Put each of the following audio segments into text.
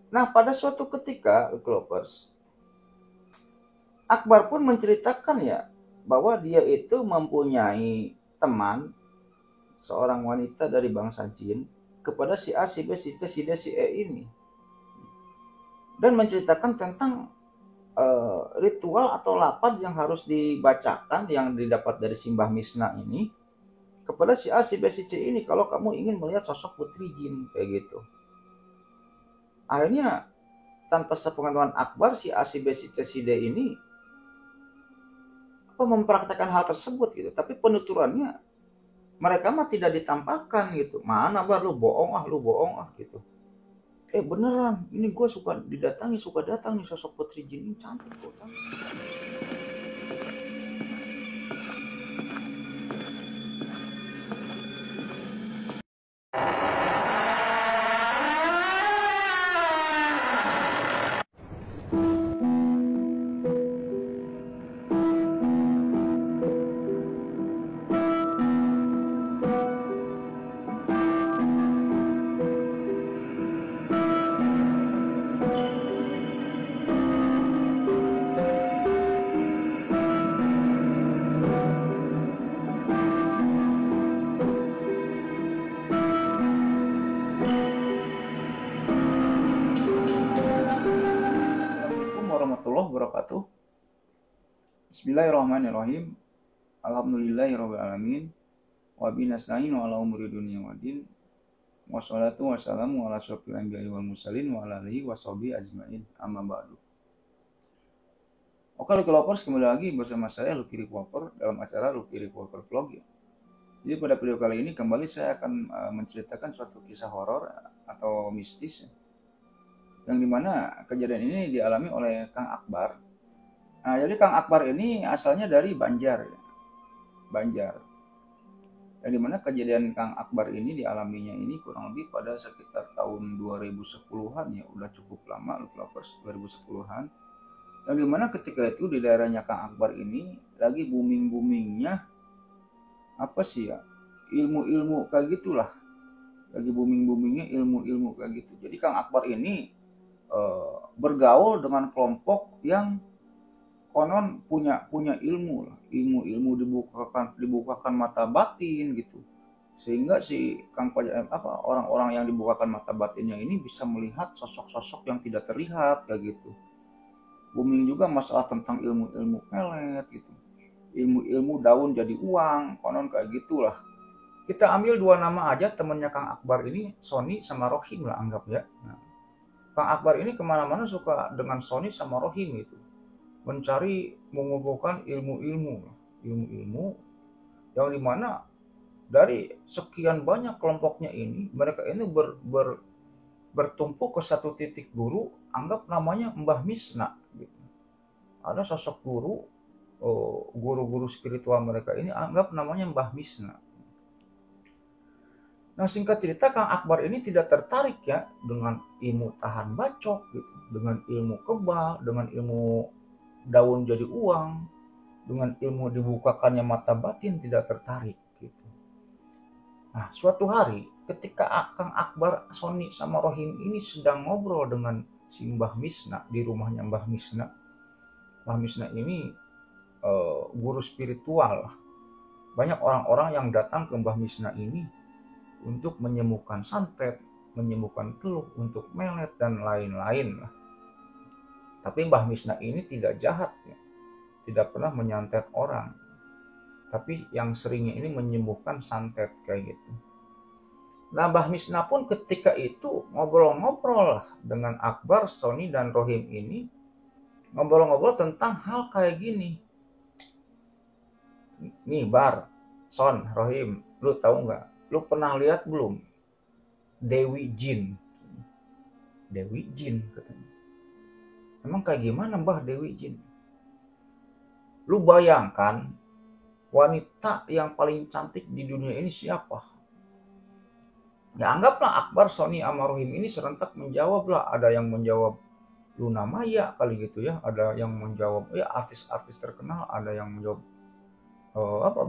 Nah, pada suatu ketika, Clovers, Akbar pun menceritakan ya bahwa dia itu mempunyai teman, seorang wanita dari bangsa jin, kepada si A, si B, si C, si D, si E ini. Dan menceritakan tentang ritual atau lapad yang harus dibacakan yang didapat dari Simbah Misna ini kepada si A, si B, si C ini kalau kamu ingin melihat sosok putri jin kayak gitu. Akhirnya tanpa sepengetahuan Akbar, si A, si B, si C, si D ini mempraktekkan hal tersebut gitu. Tapi penuturannya mereka mah tidak ditampakkan gitu. Mana bar lu bohong ah gitu. Beneran, ini gue suka didatangi, suka datang nih sosok putri jin ini, cantik kok, cantik. Assalamualaikum warahmatullahi wabarakatuh. Bismillahirrahmanirrahim. Alhamdulillahirrahmanirrahim. Wabihi nasta'inu ala umuri dunia wadin. Wassalatu wassalamu ala asyrofil anbiya'i wal mursalin wa ala alihi washabihi ajmain. Amma ba'du. Oke, Lucky Lovers, kembali lagi bersama saya Lucky Reporter dalam acara Lucky Reporter Vlog ya. Jadi pada video kali ini kembali saya akan menceritakan suatu kisah horor atau mistis ya, yang dimana kejadian ini dialami oleh Kang Akbar. Nah, jadi Kang Akbar ini asalnya dari Banjar ya. Banjar. Yang dimana kejadian Kang Akbar ini dialaminya ini kurang lebih pada sekitar tahun 2010-an ya, udah cukup lama, Lovers, 2010-an. Yang dimana ketika itu di daerahnya Kang Akbar ini lagi booming-boomingnya apa sih ya, ilmu-ilmu kayak gitulah. Lagi booming-boomingnya ilmu-ilmu kayak gitu. Jadi Kang Akbar ini bergaul dengan kelompok yang konon punya ilmu dibukakan mata batin gitu, sehingga si Kang orang-orang yang dibukakan mata batinnya ini bisa melihat sosok-sosok yang tidak terlihat kayak gitu. Booming juga masalah tentang ilmu pelet gitu, ilmu daun jadi uang, konon kayak gitulah. Kita ambil dua nama aja temennya Kang Akbar ini, Sony sama Rohim lah anggap ya. Nah, Kang Akbar ini kemana-mana suka dengan Sony sama Rohim gitu, mencari mengumpulkan ilmu yang dimana dari sekian banyak kelompoknya ini, mereka ini bertumpu ke satu titik guru, anggap namanya Mbah Misna gitu. Ada sosok guru-guru spiritual mereka ini anggap namanya Mbah Misna. Nah, singkat cerita Kang Akbar ini tidak tertarik ya dengan ilmu tahan bacok gitu, dengan ilmu kebal, dengan ilmu daun jadi uang, dengan ilmu dibukakannya mata batin, tidak tertarik gitu. Nah, suatu hari ketika Kang Akbar, Sony sama Rohim ini sedang ngobrol dengan si Mbah Misna di rumahnya Mbah Misna. Mbah Misna ini guru spiritual. Banyak orang-orang yang datang ke Mbah Misna ini untuk menyembuhkan santet, menyembuhkan teluh, untuk melet dan lain-lain. Tapi Mbah Misna ini tidak jahat ya, tidak pernah menyantet orang, tapi yang seringnya ini menyembuhkan santet kayak gitu. Nah, Mbah Misna pun ketika itu ngobrol-ngobrol dengan Akbar, Sony, dan Rohim ini, ngobrol-ngobrol tentang hal kayak gini. Nih Bar, Son, Rohim, lu tahu nggak? Lu pernah lihat belum Dewi Jin? Dewi Jin katanya. Emang kayak gimana Mbah Dewi Jin? Lu bayangkan wanita yang paling cantik di dunia ini siapa? Ya anggaplah Akbar, Sony, sama Rohim ini serentak menjawab lah. Ada yang menjawab Luna Maya kali gitu ya. Ada yang menjawab ya artis-artis terkenal. Ada yang menjawab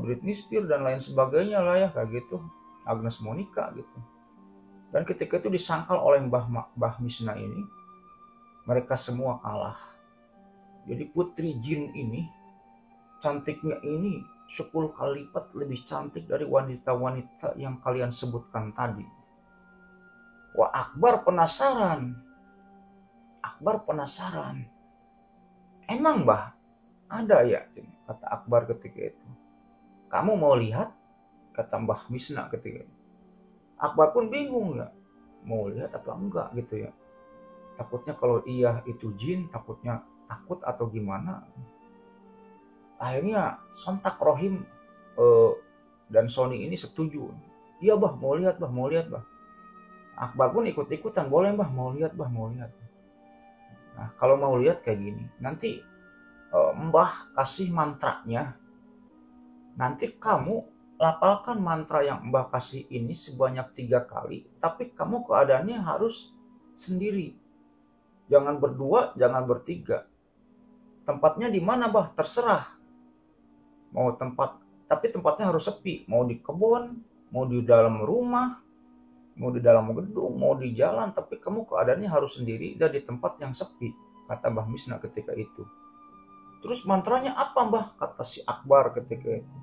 Britney Spears dan lain sebagainya lah ya kayak gitu. Agnes Monica gitu. Dan ketika itu disangkal oleh Mbah Misna ini, mereka semua kalah. Jadi putri jin ini cantiknya ini 10 kali lipat lebih cantik dari wanita-wanita yang kalian sebutkan tadi. Wah, Akbar penasaran. Emang Mbah, ada ya? Kata Akbar ketika itu. Kamu mau lihat? Kata Mbah Misna ketika itu. Akbar pun bingung ya. Mau lihat apa enggak gitu ya. Takutnya kalau iya itu jin, takutnya takut atau gimana. Akhirnya sontak Rohim dan Sony ini setuju. Iya Bah, mau lihat Bah. Akbar pun ikut-ikutan, boleh Bah, mau lihat. Nah, kalau mau lihat kayak gini, nanti Mbah kasih mantranya. Nanti kamu lapalkan mantra yang Mbah kasih ini sebanyak 3 kali, tapi kamu keadaannya harus sendiri. Jangan berdua, jangan bertiga. Tempatnya di mana Bah? Terserah. Tapi tempatnya harus sepi. Mau di kebun, mau di dalam rumah, mau di dalam gedung, mau di jalan, tapi kamu keadaannya harus sendiri dan di tempat yang sepi, kata Mbah Misna ketika itu. Terus mantranya apa Mbah? Kata si Akbar ketika itu.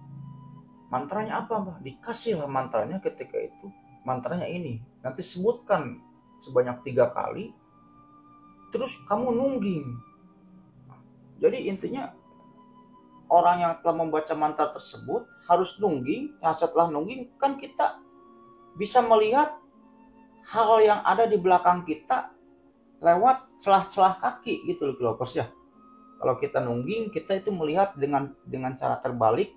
Mantranya apa Mbah? Dikasihlah mantranya ketika itu. Mantranya ini, nanti sebutkan sebanyak 3 kali, terus kamu nungging. Jadi intinya orang yang telah membaca mantra tersebut harus nungging. Nah, setelah nungging kan kita bisa melihat hal yang ada di belakang kita lewat celah-celah kaki gitu loh Kelovers ya. Kalau kita nungging, kita itu melihat dengan cara terbalik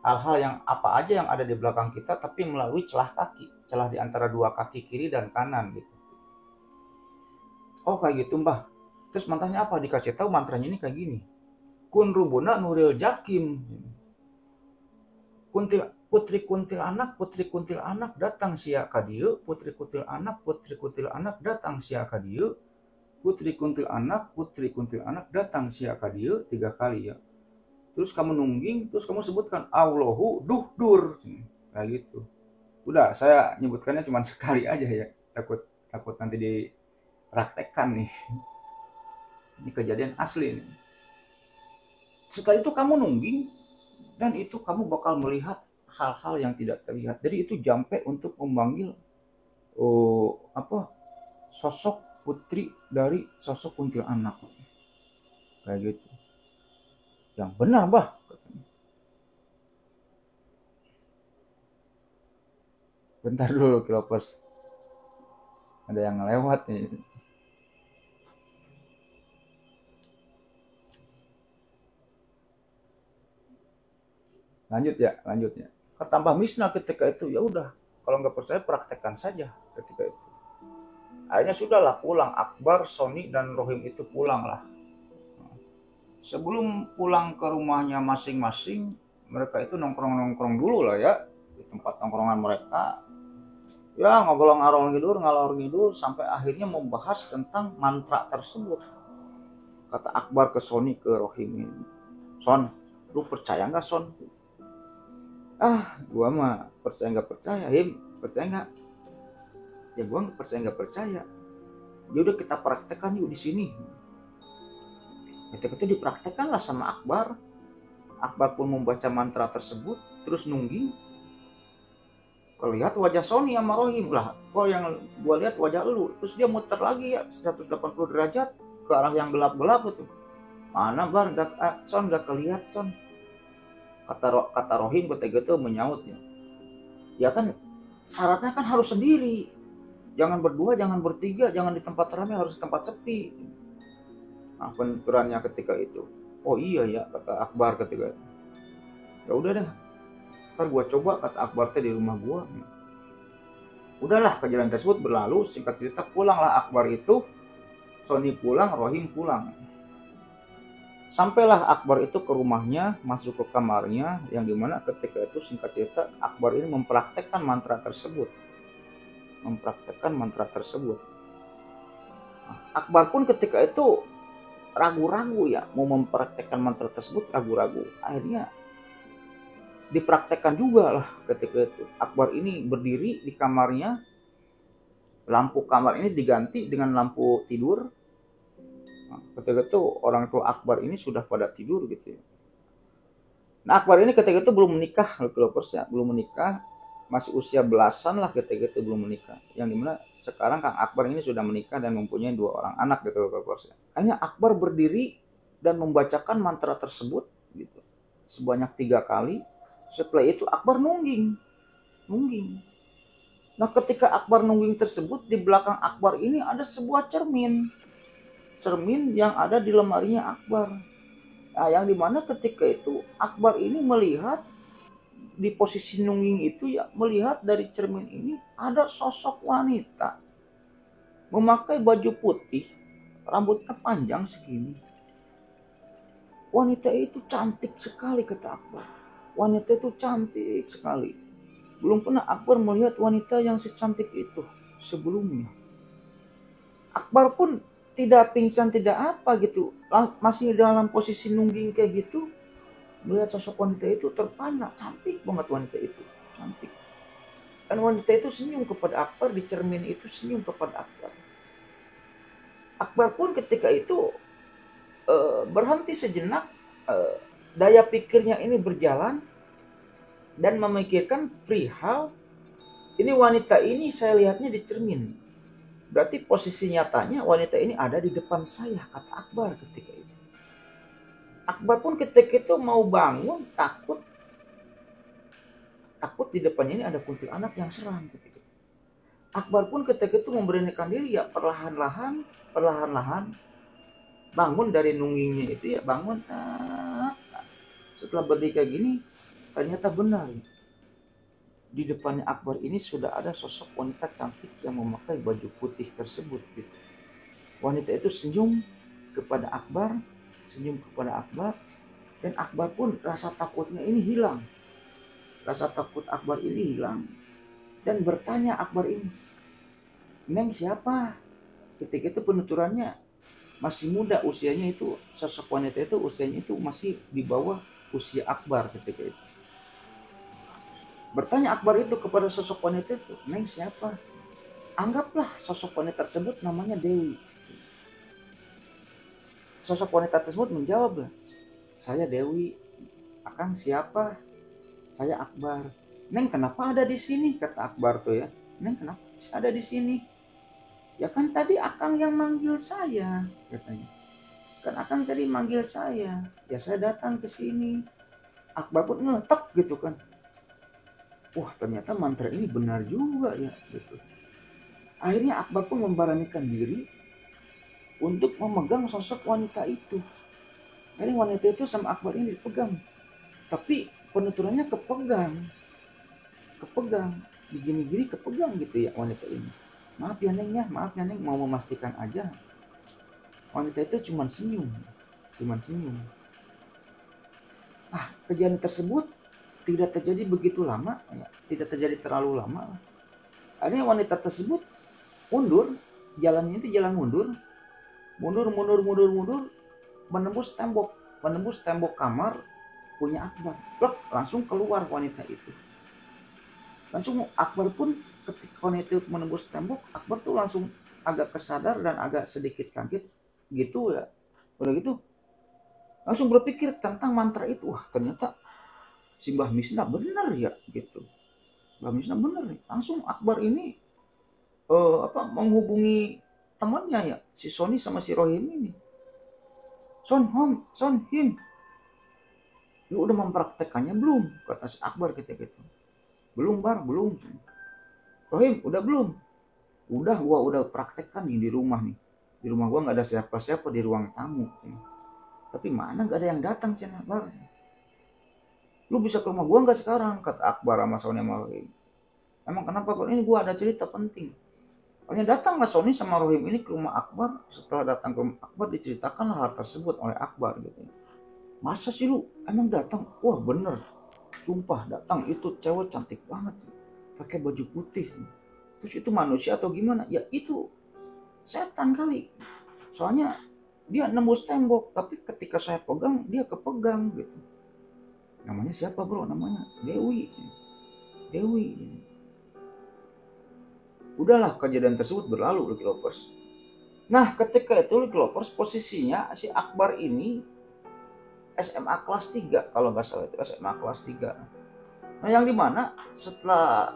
hal-hal yang apa aja yang ada di belakang kita, tapi melalui celah kaki, celah di antara 2 kaki kiri dan kanan gitu. Oh kayak gitu Mbah. Terus mantranya apa? Dikasih tahu mantranya ini kayak gini. Kun rubuna nuril jakim. Putri kuntil anak datang sia ka dieu. Putri kuntil anak datang sia ka dieu. Putri kuntil anak datang sia ka dieu 3 kali ya. Terus kamu nungging, terus kamu sebutkan Allahu duhdur. Kayak gitu. Udah, saya nyebutkannya cuma sekali aja ya. Takut nanti dipraktekkan nih. Ini kejadian asli nih. Setelah itu kamu nungging, dan itu kamu bakal melihat hal-hal yang tidak terlihat. Jadi itu jampe untuk memanggil sosok putri dari sosok kuntilanak. Kayak gitu. Yang benar Bah. Bentar dulu Kelovers. Ada yang lewat nih. Lanjut ya. Kata Mbah Misna ketika itu, ya udah, kalau nggak percaya praktekkan saja ketika itu. Akhirnya sudahlah pulang, Akbar, Sony dan Rohim itu pulang lah. Sebelum pulang ke rumahnya masing-masing, mereka itu nongkrong dulu lah ya di tempat nongkrongan mereka. Ya ngalor ngidul sampai akhirnya membahas tentang mantra tersebut. Kata Akbar ke Sony, ke Rohim ini, Son, lu percaya nggak Son? Gua mah percaya nggak percaya. Him, percaya nggak? Ya gua nggak percaya. Ya udah kita praktekkan yuk di sini. Ketika itu dipraktekkanlah sama Akbar. Akbar pun membaca mantra tersebut, terus nungging. Lihat wajah Sony sama Rohim lah. Kok yang gua lihat wajah lu. Terus dia muter lagi ya 180 derajat ke arah yang gelap-gelap itu. Mana Bar? Son nggak kelihatan Son. Kata Rohim ketika itu menyautnya. Ya kan syaratnya kan harus sendiri. Jangan berdua, jangan bertiga, jangan di tempat ramai, harus di tempat sepi. Nah, penuturannya ketika itu. Oh iya ya, kata Akbar ketika itu. Ya udah deh. Ntar gua coba, kata Akbar teh di rumah gua. Udahlah, kejadian tersebut berlalu. Singkat cerita pulanglah Akbar itu. Sony pulang, Rohim pulang. Sampailah Akbar itu ke rumahnya, masuk ke kamarnya, yang dimana ketika itu singkat cerita Akbar ini mempraktekkan mantra tersebut. Nah, Akbar pun ketika itu ragu-ragu ya, mau mempraktekkan mantra tersebut, ragu-ragu. Akhirnya dipraktekkan juga lah ketika itu. Akbar ini berdiri di kamarnya, lampu kamar ini diganti dengan lampu tidur. Ketika itu orang tua Akbar ini sudah pada tidur gitu ya. Nah Akbar ini ketika itu belum menikah, ya, belum menikah, masih usia belasan lah ketika itu belum menikah. Yang dimana sekarang Kang Akbar ini sudah menikah dan mempunyai 2 orang anak gitu ya. Hanya Akbar berdiri dan membacakan mantra tersebut gitu sebanyak 3 kali. Setelah itu Akbar nungging. Nah ketika Akbar nungging tersebut, di belakang Akbar ini ada sebuah cermin yang ada di lemarinya Akbar. Nah, yang dimana ketika itu Akbar ini melihat di posisi nungging itu ya, melihat dari cermin ini ada sosok wanita memakai baju putih, rambutnya panjang segini. Wanita itu cantik sekali kata Akbar. Wanita itu cantik sekali. Belum pernah Akbar melihat wanita yang secantik itu sebelumnya. Akbar pun tidak pingsan, tidak apa gitu. Masih dalam posisi nungging kayak gitu. Melihat sosok wanita itu terpana. Cantik banget wanita itu. Cantik. Dan wanita itu senyum kepada Akbar. Di cermin itu senyum kepada Akbar. Akbar pun ketika itu berhenti sejenak. Daya pikirnya ini berjalan. Dan memikirkan perihal. Ini wanita ini saya lihatnya di cermin. Berarti posisi nyatanya wanita ini ada di depan saya, kata Akbar ketika itu. Akbar pun ketika itu mau bangun, takut di depannya ini ada kuntilanak yang serang ketika itu. Akbar pun ketika itu memberanikan diri ya, perlahan-lahan bangun dari nunggingnya itu ya, bangun. Setelah berdiri kayak gini, ternyata benar. Di depannya Akbar ini sudah ada sosok wanita cantik yang memakai baju putih tersebut gitu. Wanita itu senyum kepada Akbar, dan Akbar pun rasa takutnya ini hilang. Rasa takut Akbar ini hilang dan bertanya Akbar ini, "Neng siapa?" Ketika itu penuturannya masih muda usianya, itu sosok wanita itu usianya itu masih di bawah usia Akbar ketika itu. Bertanya Akbar itu kepada sosok wanita itu, "Neng siapa?" Anggaplah sosok wanita tersebut namanya Dewi. Sosok wanita tersebut menjawab, "Saya Dewi." "Akang siapa?" "Saya Akbar." "Neng kenapa ada di sini?" kata Akbar tuh ya. "Neng kenapa ada di sini?" "Ya kan tadi Akang yang manggil saya," katanya. "Kan Akang tadi manggil saya, ya saya datang ke sini." Akbar pun ngetek gitu kan. Wah ternyata mantra ini benar juga ya gitu. Akhirnya Akbar pun memberanikan diri untuk memegang sosok wanita itu. Akhirnya wanita itu sama Akbar ini dipegang. Tapi penuturannya kepegang. Begini-gini kepegang gitu ya wanita ini. Maaf ya Neng, mau memastikan aja." Wanita itu cuma senyum. Kejadian tersebut tidak terjadi begitu lama, ya, tidak terjadi terlalu lama. Akhirnya wanita tersebut mundur, jalannya itu jalan mundur, menembus tembok kamar punya Akbar. Langsung keluar wanita itu. Langsung Akbar pun ketika wanita itu menembus tembok, Akbar tuh langsung agak kesadar dan agak sedikit kaget gitu ya. Udah gitu langsung berpikir tentang mantra itu. Wah ternyata si Mbah Misna benar ya gitu. Mbah Misna benar nih. Langsung Akbar ini menghubungi temannya ya, si Sony sama si Rohim ini. Son Him, lu udah mempraktekannya belum? Kata si Akbar ketika itu. Belum Bar, belum. Rohim, udah belum? Udah, gua udah praktekkan nih di rumah nih. Di rumah gua nggak ada siapa-siapa di ruang tamu. Tapi mana nggak ada yang datang sih Bar. Lu bisa ke rumah gua nggak sekarang? Kata Akbar sama Sony sama Rohim. Emang kenapa Bar? Ini gua ada cerita penting. Akhirnya datanglah Sony sama Rohim ini ke rumah Akbar. Setelah datang ke rumah Akbar diceritakanlah hal tersebut oleh Akbar gitu. "Masa sih lu emang datang?" "Wah bener, sumpah datang, itu cewek cantik banget, pakai baju putih. Terus itu manusia atau gimana?" "Ya itu setan kali, soalnya dia nembus tembok, tapi ketika saya pegang dia kepegang gitu." "Namanya siapa bro?" "Namanya Dewi." Udahlah kejadian tersebut berlalu, Lovers. Nah, ketika itu Lucky Lovers posisinya si Akbar ini SMA kelas 3 kalau nggak salah, itu SMA kelas 3. Nah, yang dimana setelah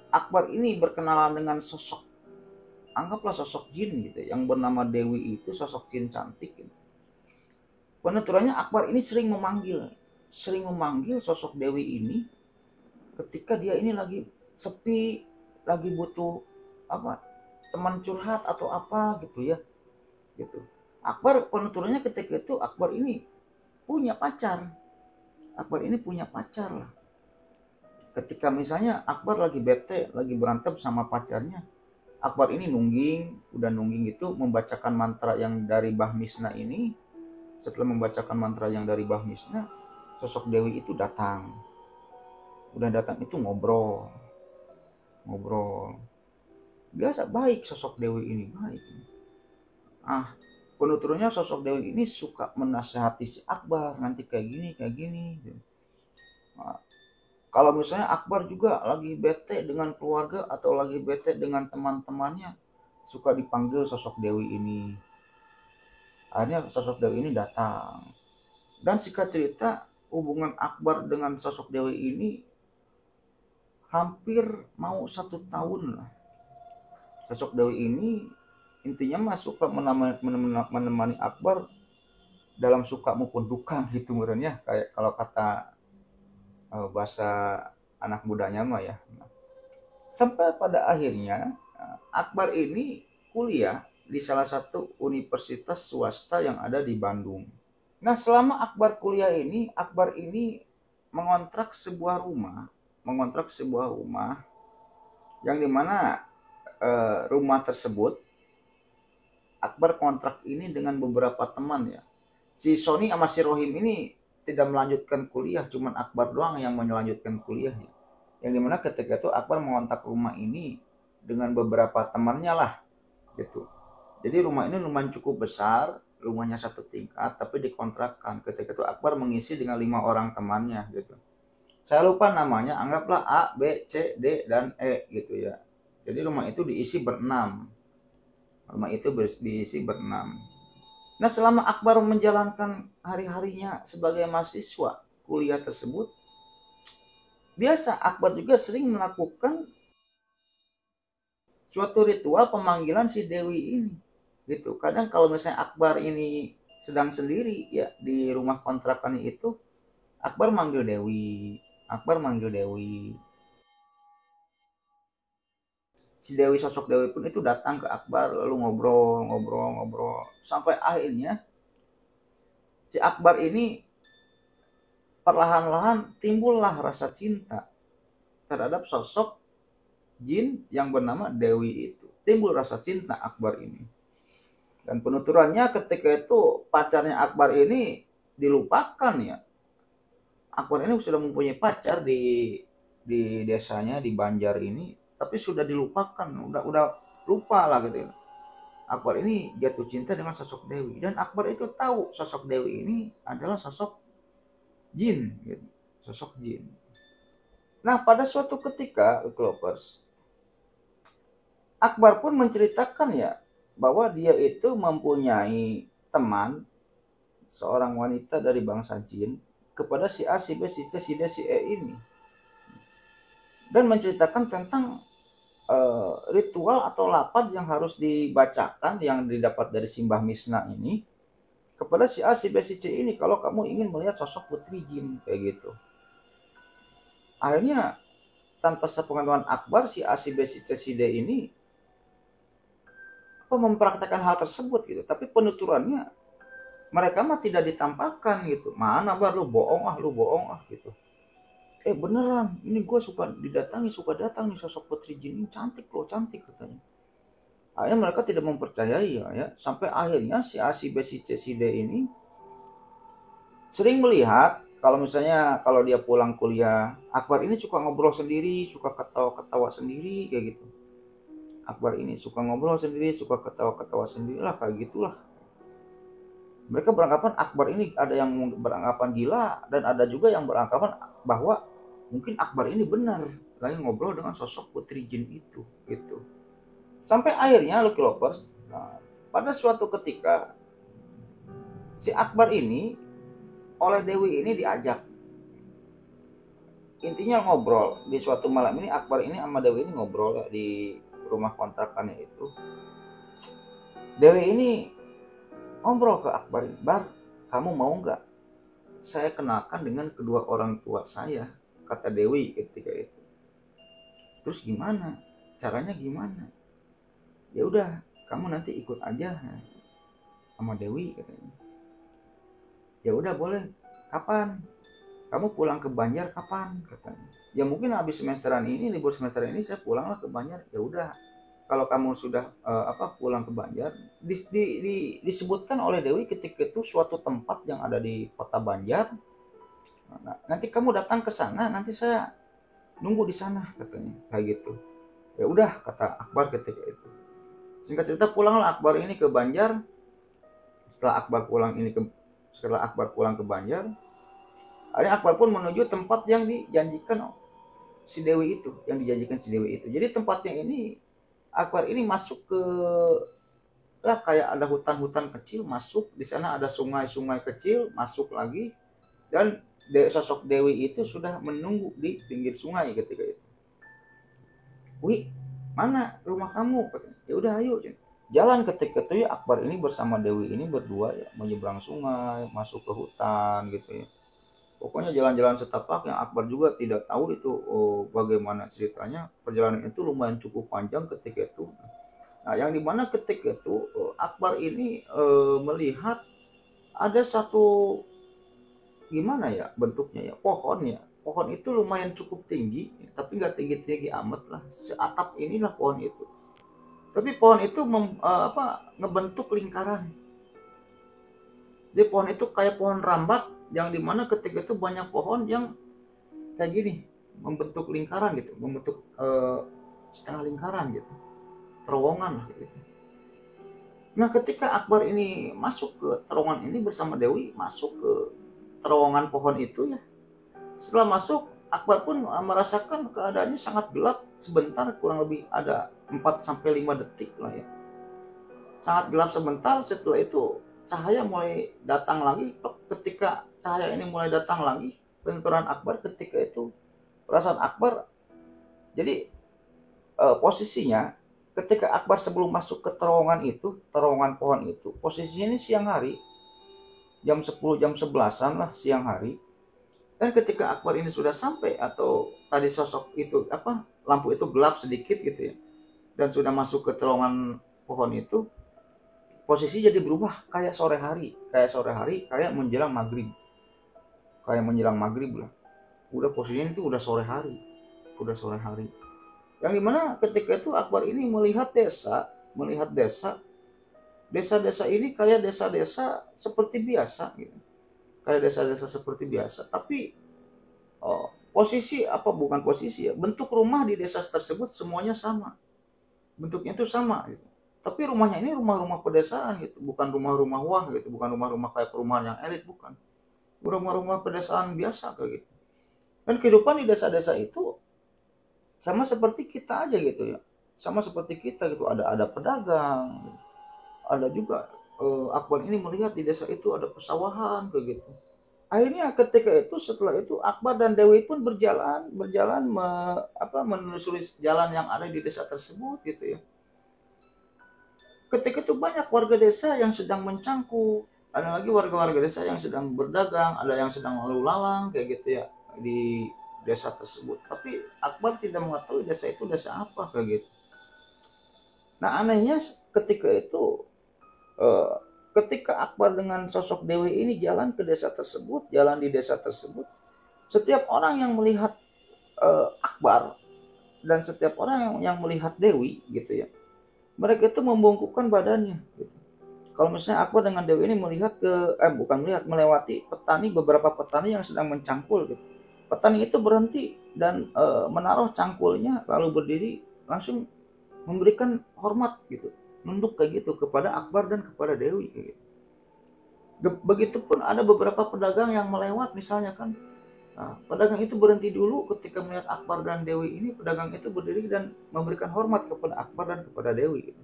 Akbar ini berkenalan dengan sosok, anggaplah sosok jin gitu, yang bernama Dewi itu, sosok jin cantik gitu. Penuturannya Akbar ini sering memanggil sosok Dewi ini ketika dia ini lagi sepi, lagi butuh apa, teman curhat atau apa gitu ya, gitu. Akbar penuturannya ketika itu Akbar ini punya pacar. Akbar ini punya pacar lah. Ketika misalnya Akbar lagi bete, lagi berantem sama pacarnya, Akbar ini udah nungging itu membacakan mantra yang dari Bahmisna ini. Setelah membacakan mantra yang dari Bahmisna, sosok Dewi itu datang. Udah datang itu ngobrol. Biasa baik sosok Dewi ini, baik. Penuturnya sosok Dewi ini suka menasehati si Akbar, nanti kayak gini. Nah, kalau misalnya Akbar juga lagi bete dengan keluarga atau lagi bete dengan teman-temannya, suka dipanggil sosok Dewi ini. Akhirnya sosok Dewi ini datang. Dan singkat cerita, hubungan Akbar dengan sosok Dewi ini hampir mau 1 tahun lah. Sosok Dewi ini intinya mah suka menemani Akbar dalam suka maupun duka gitu merenya, kayak kalau kata bahasa anak mudanya mah ya. Sampai pada akhirnya Akbar ini kuliah di salah satu universitas swasta yang ada di Bandung. Nah, selama Akbar kuliah ini, Akbar ini mengontrak sebuah rumah yang dimana rumah tersebut Akbar kontrak ini dengan beberapa teman ya. Si Sony sama si Rohim ini tidak melanjutkan kuliah, cuman Akbar doang yang melanjutkan kuliah ya. Yang dimana ketika itu Akbar mengontrak rumah ini dengan beberapa temannya lah gitu. Jadi rumah ini lumayan cukup besar, rumahnya 1 tingkat tapi dikontrakkan. Ketika itu Akbar mengisi dengan 5 orang temannya gitu. Saya lupa namanya, anggaplah A, B, C, D, dan E gitu ya. Jadi rumah itu diisi berenam. Nah, selama Akbar menjalankan hari-harinya sebagai mahasiswa kuliah tersebut, biasa Akbar juga sering melakukan suatu ritual pemanggilan si Dewi ini. Gitu. Kadang kalau misalnya Akbar ini sedang sendiri ya di rumah kontrakan itu, Akbar manggil Dewi. Si Dewi, sosok Dewi pun itu datang ke Akbar lalu ngobrol sampai akhirnya si Akbar ini perlahan-lahan timbullah rasa cinta terhadap sosok jin yang bernama Dewi itu. Timbul rasa cinta Akbar ini. Dan penuturannya ketika itu pacarnya Akbar ini dilupakan ya. Akbar ini sudah mempunyai pacar di desanya, di Banjar ini, tapi sudah dilupakan, udah lupa lah gitu ya. Akbar ini jatuh cinta dengan sosok Dewi, dan Akbar itu tahu sosok Dewi ini adalah sosok jin gitu. Sosok jin. Nah, pada suatu ketika Lovers, Akbar pun menceritakan ya bahwa dia itu mempunyai teman, seorang wanita dari bangsa jin, kepada si A, si B, si C, si D, si E ini, dan menceritakan tentang ritual atau lapat yang harus dibacakan yang didapat dari Simbah Misna ini kepada si A, si B, si C ini kalau kamu ingin melihat sosok putri jin kayak gitu. Akhirnya tanpa sepengetahuan Akbar, si A, si B, si C, si D ini mempraktekkan hal tersebut gitu, tapi penuturannya mereka mah tidak ditampakkan gitu. Mana Bar, lu bohong gitu. Beneran, ini gue suka datang nih sosok putri jin ini, cantik katanya. Akhirnya mereka tidak mempercayai ya. Sampai akhirnya si A, si B, si C, si D ini sering melihat kalau misalnya kalau dia pulang kuliah, Akbar ini suka ngobrol sendiri, suka ketawa-ketawa sendiri kayak gitu. Akbar ini suka ngobrol sendiri, suka ketawa-ketawa sendiri lah, kayak gitulah. Mereka beranggapan Akbar ini, ada yang beranggapan gila dan ada juga yang beranggapan bahwa mungkin Akbar ini benar lagi ngobrol dengan sosok putri jin itu gitu. Sampai akhirnya Lucky Lovers, pada suatu ketika si Akbar ini oleh Dewi ini diajak, intinya ngobrol di suatu malam ini. Akbar ini sama Dewi ini ngobrol ya, di rumah kontrakannya itu. Dewi ini ngobrol ke Akbar, Bar, kamu mau nggak saya kenalkan dengan kedua orang tua saya, kata Dewi ketika itu. Terus gimana, caranya gimana? Ya udah, kamu nanti ikut aja sama Dewi, katanya. Ya udah boleh, kapan kamu pulang ke Banjar, kapan, katanya. Ya mungkin habis semesteran ini, libur semester ini saya pulanglah ke Banjar. Ya udah, kalau kamu sudah pulang ke Banjar, disebutkan oleh Dewi ketika itu suatu tempat yang ada di kota Banjar. Nah, nanti kamu datang ke sana, nanti saya nunggu di sana, katanya, kayak gitu. Ya udah, kata Akbar ketika itu. Singkat cerita, pulanglah Akbar ini ke Banjar. Setelah Akbar pulang ke Banjar, akhirnya Akbar pun menuju tempat yang dijanjikan si Dewi itu, Jadi tempatnya ini, Akbar ini masuk ke lah kayak ada hutan-hutan kecil, masuk di sana ada sungai-sungai kecil, masuk lagi, dan sosok Dewi itu sudah menunggu di pinggir sungai ketika itu. Wih, mana rumah kamu? Ya udah, ayo jalan. Ketika itu ya Akbar ini bersama Dewi ini berdua ya menyeberang sungai, masuk ke hutan gitu ya. Pokoknya jalan-jalan setapak yang Akbar juga tidak tahu itu bagaimana ceritanya. Perjalanan itu lumayan cukup panjang ketika itu. Nah, yang dimana ketika itu Akbar ini melihat ada satu, gimana ya bentuknya ya, pohon itu lumayan cukup tinggi, tapi nggak tinggi-tinggi amat lah, seatap inilah pohon itu. Tapi pohon itu ngebentuk lingkaran. Jadi pohon itu kayak pohon rambat, yang dimana ketika itu banyak pohon yang kayak gini, membentuk lingkaran gitu, membentuk setengah lingkaran gitu, terowongan lah gitu. Nah, ketika Akbar ini masuk ke terowongan ini bersama Dewi, masuk ke terowongan pohon itu ya. Setelah masuk, Akbar pun merasakan keadaannya sangat gelap sebentar, kurang lebih ada 4-5 detik lah ya. Sangat gelap sebentar, setelah itu cahaya mulai datang lagi. Ketika cahaya ini mulai datang lagi, benturan Akbar ketika itu, perasaan Akbar, jadi posisinya ketika Akbar sebelum masuk ke terowongan pohon itu, posisinya ini siang hari, jam 10, jam 11-an lah siang hari. Dan ketika Akbar ini sudah sampai, atau tadi sosok itu lampu itu gelap sedikit gitu ya, dan sudah masuk ke terowongan pohon itu, posisi jadi berubah kayak sore hari, kayak menjelang maghrib, lah. Udah posisinya itu udah sore hari. Yang dimana ketika itu Akbar ini melihat desa ini kayak desa-desa seperti biasa gitu. Tapi bentuk rumah di desa tersebut semuanya sama. Bentuknya itu sama gitu. Tapi rumahnya ini rumah-rumah pedesaan gitu, bukan rumah-rumah wah gitu, bukan rumah-rumah kayak perumahan yang elit, bukan. Rumah-rumah pedesaan biasa kayak gitu. Dan kehidupan di desa-desa itu sama seperti kita aja gitu ya. Ada pedagang, ada juga Akbar ini melihat di desa itu ada pesawahan kayak gitu. Akhirnya ketika itu, setelah itu Akbar dan Dewi pun berjalan menelusuri jalan yang ada di desa tersebut gitu ya. Ketika itu banyak warga desa yang sedang mencangkul, ada lagi warga-warga desa yang sedang berdagang, ada yang sedang lalu lalang kayak gitu ya di desa tersebut. Tapi Akbar tidak mengetahui desa itu desa apa kayak gitu. Nah, anehnya ketika itu ketika Akbar dengan sosok Dewi ini jalan di desa tersebut, setiap orang yang melihat Akbar dan setiap orang yang melihat Dewi gitu ya, mereka itu membungkukkan badannya gitu. Kalau misalnya Akbar dengan Dewi ini melewati beberapa petani yang sedang mencangkul gitu. Petani itu berhenti dan menaruh cangkulnya, lalu berdiri langsung memberikan hormat gitu, nunduk kayak gitu kepada Akbar dan kepada Dewi kayak gitu. Begitupun ada beberapa pedagang yang melewat misalnya kan. Nah, pedagang itu berhenti dulu ketika melihat Akbar dan Dewi ini. Pedagang itu berdiri dan memberikan hormat kepada Akbar dan kepada Dewi gitu.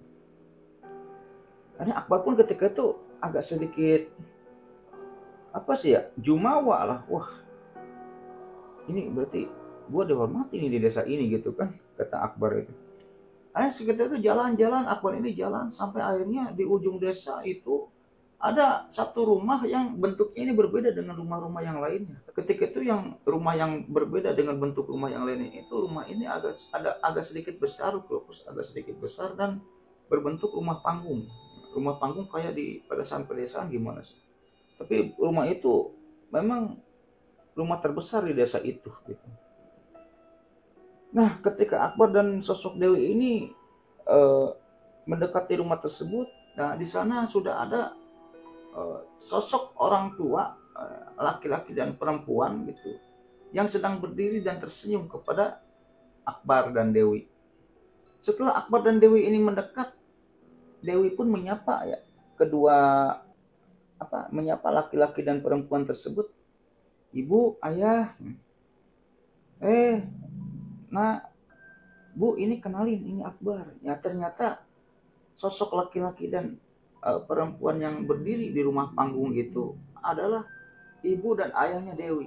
Karena Akbar pun ketika itu agak sedikit apa sih ya, jumawa lah. Wah, ini berarti gue dihormati nih di desa ini gitu kan, kata Akbar itu. Akhirnya sekitar itu jalan-jalan, Akbar ini jalan sampai akhirnya di ujung desa itu ada satu rumah yang bentuknya ini berbeda dengan rumah-rumah yang lainnya. Ketika itu yang rumah yang berbeda dengan bentuk rumah yang lainnya itu, rumah ini agak sedikit besar, agak sedikit besar dan berbentuk rumah panggung. Rumah panggung kayak di pedesaan-pedesaan gimana sih? Tapi rumah itu memang rumah terbesar di desa itu gitu. Nah, ketika Akbar dan sosok Dewi ini mendekati rumah tersebut, nah di sana sudah ada sosok orang tua, laki-laki dan perempuan gitu, yang sedang berdiri dan tersenyum kepada Akbar dan Dewi. Setelah Akbar dan Dewi ini mendekat, Dewi pun menyapa ya menyapa laki-laki dan perempuan tersebut, ibu, ayah, nah bu, ini kenalin, ini Akbar. Ya ternyata sosok laki-laki dan perempuan yang berdiri di rumah panggung itu adalah ibu dan ayahnya Dewi.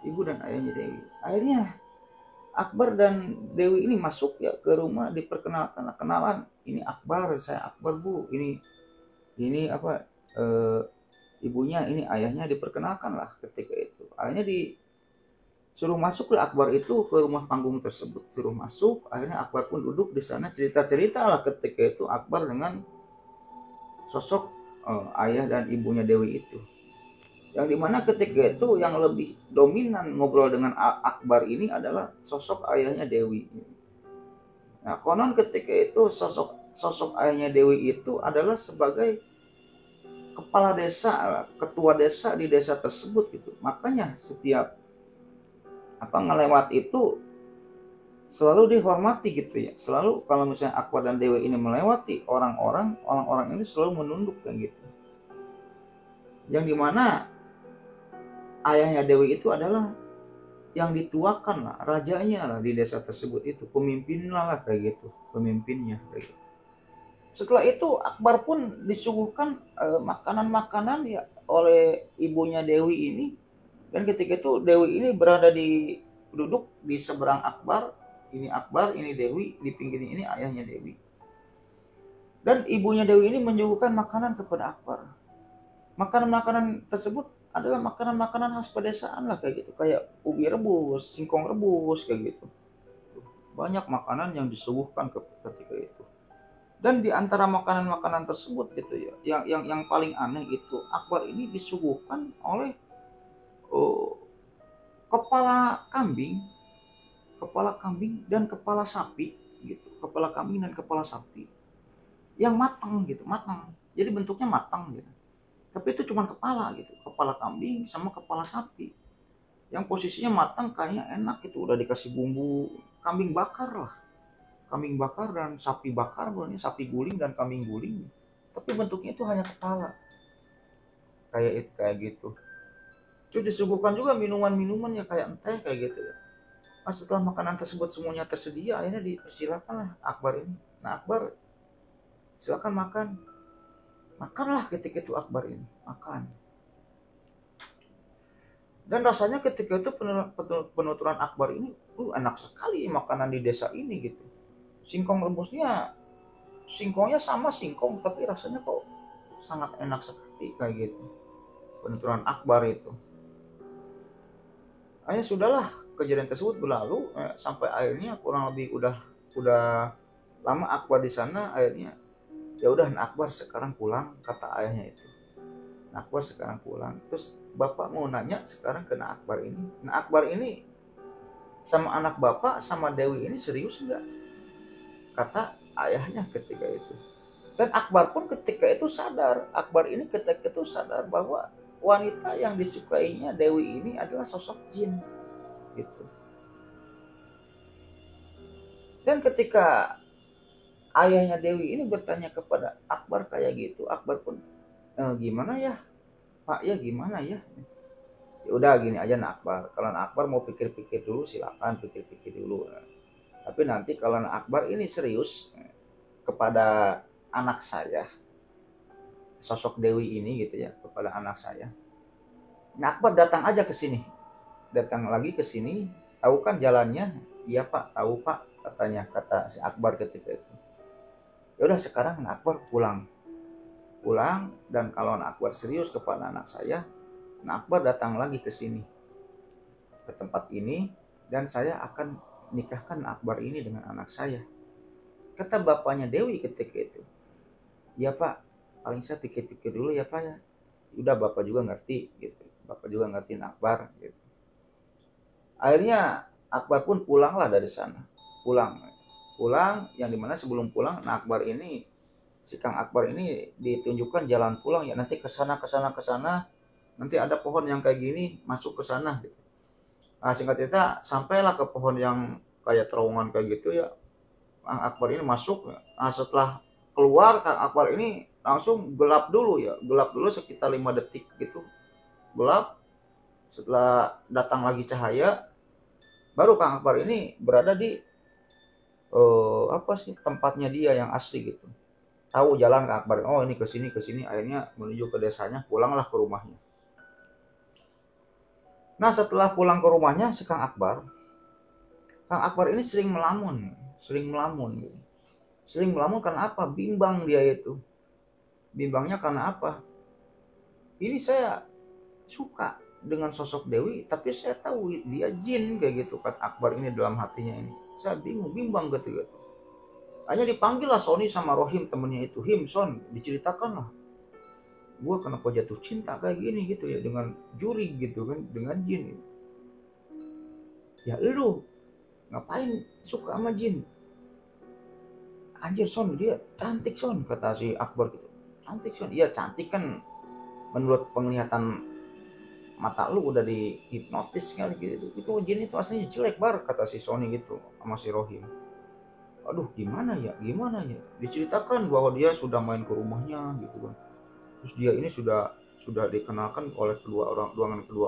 Ibu dan ayahnya Dewi. Akhirnya Akbar dan Dewi ini masuk ya ke rumah, diperkenalkan, kenalan, ini Akbar, saya Akbar bu, ini apa ibunya, ini ayahnya, diperkenalkan lah ketika itu. Akhirnya suruh masuk lah Akbar itu ke rumah panggung tersebut, suruh masuk. Akhirnya Akbar pun duduk di sana, cerita-cerita lah ketika itu Akbar dengan sosok ayah dan ibunya Dewi itu. Yang dimana ketika itu yang lebih dominan ngobrol dengan Akbar ini adalah sosok ayahnya Dewi. Nah, konon ketika itu sosok ayahnya Dewi itu adalah sebagai kepala desa, ketua desa di desa tersebut gitu. Makanya setiap ngelewat itu selalu dihormati gitu ya. Selalu kalau misalnya Akbar dan Dewi ini melewati orang-orang ini selalu menunduk kan gitu. Yang dimana ayahnya Dewi itu adalah yang dituakan lah, rajanya lah di desa tersebut itu, pemimpinnya lah kayak gitu, pemimpinnya kayak gitu. Setelah itu Akbar pun disuguhkan makanan-makanan ya oleh ibunya Dewi ini. Dan ketika itu Dewi ini duduk di seberang Akbar, ini Dewi, di pinggirnya ini ayahnya Dewi. Dan ibunya Dewi ini menyuguhkan makanan kepada Akbar. Makanan-makanan tersebut adalah makanan-makanan khas pedesaan lah kayak gitu, kayak ubi rebus, singkong rebus kayak gitu. Banyak makanan yang disuguhkan ketika itu. Dan di antara makanan-makanan tersebut gitu ya, yang paling aneh itu Akbar ini disuguhkan oleh kepala kambing dan kepala sapi gitu, kepala kambing dan kepala sapi yang matang gitu, matang. Jadi bentuknya matang gitu. Tapi itu cuma kepala gitu, kepala kambing sama kepala sapi. Yang posisinya matang kayaknya enak gitu, udah dikasih bumbu kambing bakar lah. Kambing bakar dan sapi bakar, sapi guling dan kambing guling. Tapi bentuknya itu hanya kepala. Kayak gitu. Terus disuguhkan juga minuman-minuman ya kayak teh kayak gitu ya. Nah, setelah makanan tersebut semuanya tersedia, akhirnya dipersilakan lah Akbar ini. Nah, Akbar silakan makan. Makanlah ketika itu Akbar ini, makan. Dan rasanya ketika itu penuturan Akbar ini, enak sekali makanan di desa ini gitu. Singkong rebusnya, singkongnya sama singkong, tapi rasanya kok sangat enak sekali kayak gitu. Penuturan Akbar itu. Akhirnya sudahlah, kejadian tersebut berlalu sampai akhirnya kurang lebih udah lama Akbar di sana. Akhirnya ya udah, Akbar sekarang pulang, kata ayahnya itu. Akbar sekarang pulang. Terus bapak mau nanya sekarang ke Akbar ini. Akbar ini sama anak bapak sama Dewi ini serius enggak? Kata ayahnya ketika itu. Dan Akbar pun ketika itu sadar. Akbar ini ketika itu sadar bahwa wanita yang disukainya Dewi ini adalah sosok jin gitu. Dan ketika ayahnya Dewi ini bertanya kepada Akbar kayak gitu, Akbar pun gimana ya Pak, ya gimana ya? Ya udah gini aja Akbar, kalau Akbar mau pikir-pikir dulu silakan pikir-pikir dulu. Tapi nanti kalau Akbar ini serius kepada anak saya, sosok Dewi ini gitu ya kepada anak saya. Nah, Akbar datang aja ke sini, datang lagi ke sini, tahu kan jalannya? Iya Pak, tahu Pak, kata si Akbar ketika itu. Ya udah sekarang Akbar pulang, dan kalau Akbar serius kepada anak saya, Akbar datang lagi ke sini, ke tempat ini, dan saya akan nikahkan Akbar ini dengan anak saya. Kata bapaknya Dewi ketika itu, ya Pak, paling saya pikir-pikir dulu ya Pak ya. Udah Bapak juga ngerti gitu. Bapak juga ngertiin Akbar gitu. Akhirnya Akbar pun pulanglah dari sana. Pulang yang dimana sebelum pulang Akbar ini, si Kang Akbar ini ditunjukkan jalan pulang ya, nanti ke sana. Nanti ada pohon yang kayak gini, masuk ke sana gitu. Nah, singkat cerita sampailah ke pohon yang kayak terowongan kayak gitu ya. Kang Akbar ini masuk. Nah, setelah keluar Kang Akbar ini langsung gelap dulu sekitar 5 detik gitu. Gelap. Setelah datang lagi cahaya, baru Kang Akbar ini berada di tempatnya dia yang asli gitu. Tahu jalan Kang Akbar. Oh, ini ke sini, akhirnya menuju ke desanya, pulanglah ke rumahnya. Nah, setelah pulang ke rumahnya si Kang Akbar ini sering melamun gitu. Sering melamun karena apa? Bimbang dia itu. Bimbangnya karena apa? Ini saya suka dengan sosok Dewi, tapi saya tahu dia jin kayak gitu, kata Akbar ini dalam hatinya ini. Saya bimbang gitu. Hanya dipanggil lah Sony sama Rohim temennya itu. Him, Son, diceritakan lah. Gua kenapa jatuh cinta kayak gini gitu ya dengan juri gitu kan, dengan jin. Ya lu ngapain suka sama jin? Anjir Son, dia cantik Son, kata si Akbar gitu. Cantik Son, iya cantik kan menurut penglihatan mata lu udah dihipnotis kali gitu. Itu jin itu aslinya jelek Bar, kata si Sony gitu sama si Rohim. Aduh gimana ya, diceritakan bahwa dia sudah main ke rumahnya gitu kan. Terus dia ini sudah dikenalkan oleh kedua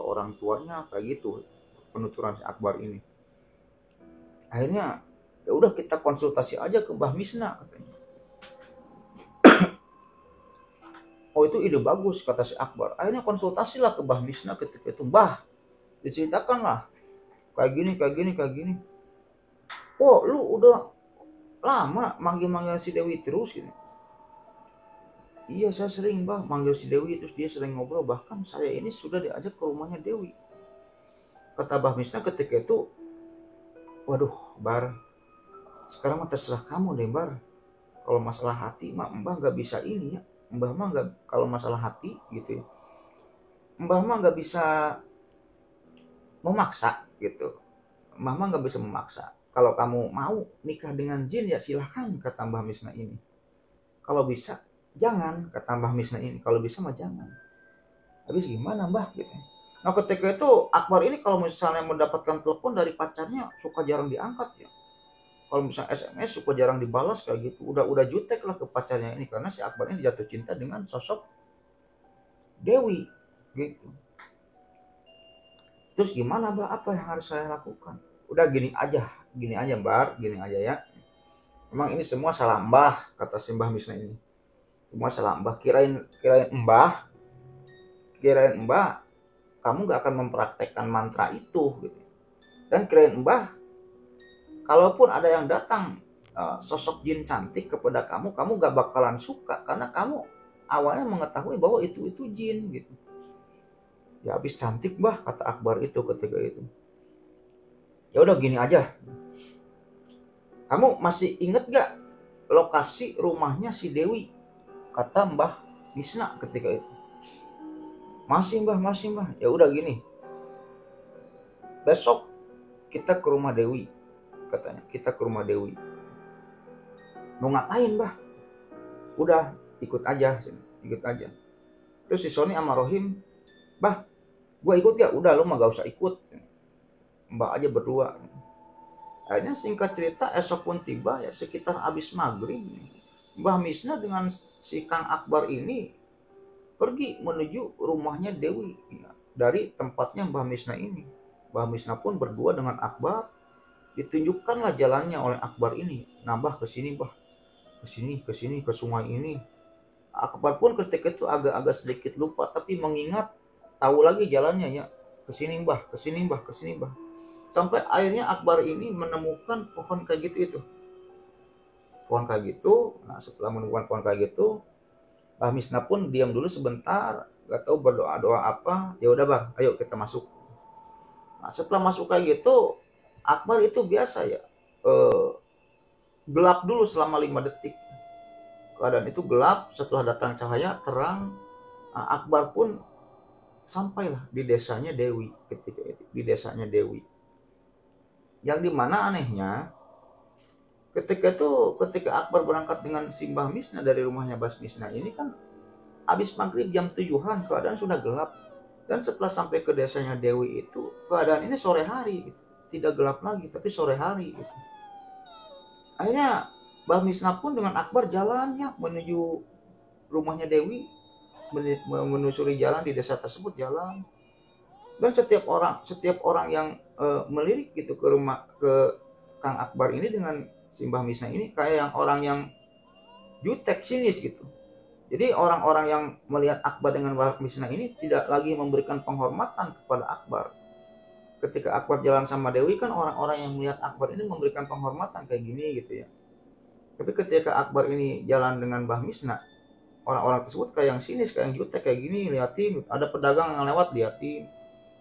orang tuanya kayak gitu, penuturan si Akbar ini. Akhirnya ya udah kita konsultasi aja ke Mbah Misna katanya. Oh itu ide bagus kata si Akbar. Akhirnya konsultasilah ke Mbah Misna ketika itu. Mbah, diceritakanlah kayak gini. Oh lu udah lama manggil si Dewi terus gitu. Iya saya sering Mbah manggil si Dewi, terus dia sering ngobrol, bahkan saya ini sudah diajak ke rumahnya Dewi. Kata Mbah Misna ketika itu, waduh Bar, sekarang mah terserah kamu deh Bar. Kalau masalah hati mah Mbah gak bisa ini ya. Mbah mah gak, kalau masalah hati gitu ya, Mbah mah gak bisa memaksa gitu. Mbah mah gak bisa memaksa. Kalau kamu mau nikah dengan jin ya silahkan, kata Mbah Misna ini. Kalau bisa jangan, kata Mbah Misna ini. Kalau bisa mah jangan. Habis gimana Mbah gitu. Nah ketika itu Akbar ini kalau misalnya mendapatkan telepon dari pacarnya suka jarang diangkat ya. Kalau misalnya SMS suka jarang dibalas kayak gitu. Udah jutek lah ke pacarnya ini, karena si Akbar ini jatuh cinta dengan sosok Dewi gitu. Terus gimana Mbak, apa yang harus saya lakukan? Udah gini aja Mbak, gini aja ya. Emang ini semua salah Mbah, kata si Mbah Misna ini. Semua salah Mbah, kirain Mbah kamu gak akan mempraktekkan mantra itu gitu. Dan kirain Mbah kalaupun ada yang datang sosok jin cantik kepada kamu gak bakalan suka, karena kamu awalnya mengetahui bahwa itu jin gitu. Ya habis cantik Mbah, kata Akbar itu ketika itu. Ya udah gini aja, kamu masih inget gak lokasi rumahnya si Dewi, kata Mbah Misna ketika itu. Masih Mbah. Ya udah gini, besok kita ke rumah Dewi, katanya. Kita ke rumah Dewi. Mau ngapain Mbah? Udah ikut aja. Terus si Sony sama Rohim, Mbah gue ikut ya. Udah lu mah gak usah ikut, Mbah aja berdua. Akhirnya singkat cerita esok pun tiba ya, sekitar habis maghrib, Mbah Misna dengan si Kang Akbar ini pergi menuju rumahnya Dewi dari tempatnya Mbah Misna ini. Mbah Misna pun berdua dengan Akbar, ditunjukkanlah jalannya oleh Akbar ini. Nah Mbah kesini Mbah, kesini ke sungai ini. Akbar pun ketika itu agak-agak sedikit lupa, tapi mengingat, tahu lagi jalannya ya, kesini mbah, kesini mbah, kesini mbah. Sampai akhirnya Akbar ini menemukan pohon kayak gitu itu. Pohon kayak gitu. Nah, setelah menemukan pohon kayak gitu, Mbah Misna pun diam dulu sebentar, gak tahu berdoa-doa apa. Ya udah bang, ayo kita masuk. Nah, setelah masuk kayak gitu, Akbar itu biasa ya, eh, gelap dulu selama 5 detik. Keadaan itu gelap, setelah datang cahaya terang. Nah, Akbar pun sampailah di desanya Dewi. Ketika itu di desanya Dewi, yang dimana anehnya ketika Akbar berangkat dengan si Mbah Misna dari rumahnya Mbah Misna ini kan habis maghrib jam 7-an, keadaan sudah gelap. Dan setelah sampai ke desanya Dewi itu, keadaan ini sore hari gitu. Tidak gelap lagi, tapi sore hari gitu. Akhirnya Mbah Misna pun dengan Akbar jalannya menuju rumahnya Dewi, menelusuri jalan di desa tersebut, jalan. Dan setiap orang yang melirik gitu ke Kang Akbar ini dengan si Mbah Misna ini, kayak orang yang jutek, sinis gitu. Jadi orang-orang yang melihat Akbar dengan Mbah Misna ini tidak lagi memberikan penghormatan kepada Akbar. Ketika Akbar jalan sama Dewi kan orang-orang yang melihat Akbar ini memberikan penghormatan kayak gini gitu ya. Tapi ketika Akbar ini jalan dengan Mbah Misna, orang-orang tersebut kayak yang sinis, kayak yang jutek, kayak gini, liatin. Ada pedagang yang lewat, liatin.